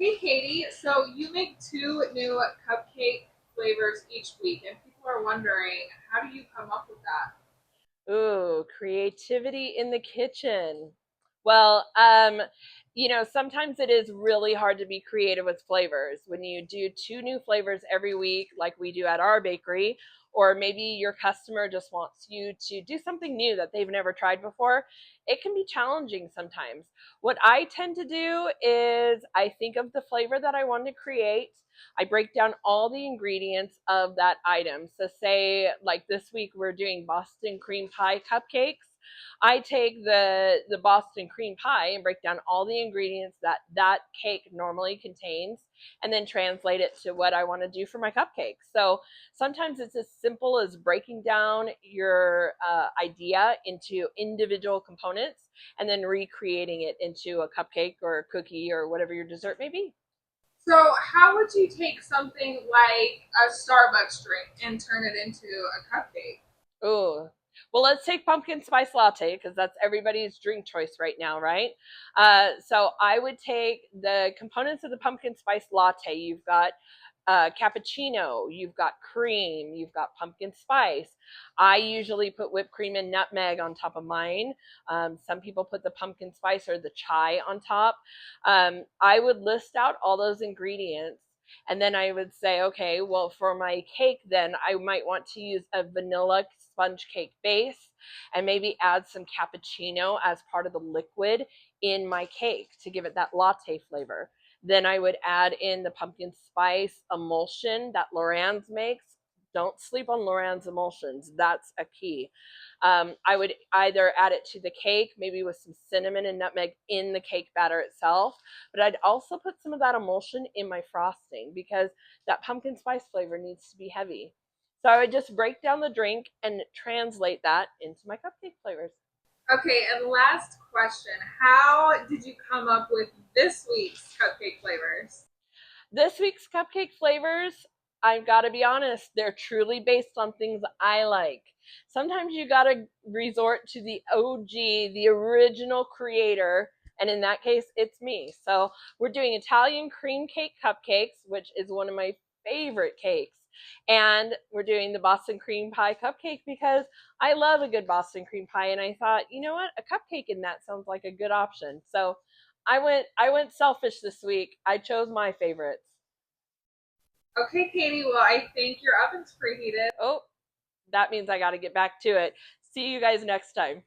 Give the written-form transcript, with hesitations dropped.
Hey Katie, so you make two new cupcake flavors each week, and people are wondering, how do you come up with that? Ooh, creativity in the kitchen. Well, sometimes it is really hard to be creative with flavors when you do two new flavors every week, like we do at our bakery, or maybe your customer just wants you to do something new that they've never tried before. It can be challenging sometimes. What I tend to do is I think of the flavor that I want to create. I break down all the ingredients of that item. So, say like this week we're doing Boston cream pie cupcakes. I take the Boston cream pie and break down all the ingredients that that cake normally contains, and then translate it to what I want to do for my cupcakes. So sometimes it's as simple as breaking down your idea into individual components and then recreating it into a cupcake or a cookie or whatever your dessert may be. So, how would you take something like a Starbucks drink and turn it into a cupcake? Oh, well, let's take pumpkin spice latte because that's everybody's drink choice right now, right? So I would take the components of the pumpkin spice latte. You've got cappuccino, you've got cream, you've got pumpkin spice. I usually put whipped cream and nutmeg on top of mine. Some people put the pumpkin spice or the chai on top. I would list out all those ingredients, and then I would say, okay, well, for my cake, then I might want to use a vanilla sponge cake base and maybe add some cappuccino as part of the liquid in my cake to give it that latte flavor. Then I would add in the pumpkin spice emulsion that Loran's makes. Don't sleep on Loran's emulsions. That's a key. I would either add it to the cake, maybe with some cinnamon and nutmeg in the cake batter itself, but I'd also put some of that emulsion in my frosting because that pumpkin spice flavor needs to be heavy. So I would just break down the drink and translate that into my cupcake flavors. Okay, and last question, how did you come up with this week's cupcake flavors? This week's cupcake flavors, I've got to be honest, they're truly based on things I like. Sometimes you got to resort to the OG, the original creator, and in that case, it's me. So we're doing Italian cream cake cupcakes, which is one of my favorite cakes. And we're doing the Boston cream pie cupcake because I love a good Boston cream pie. And I thought, you know what? A cupcake in that sounds like a good option. So I went selfish this week. I chose my favorites. Okay, Katie, well, I think your oven's preheated. Oh, that means I got to get back to it. See you guys next time.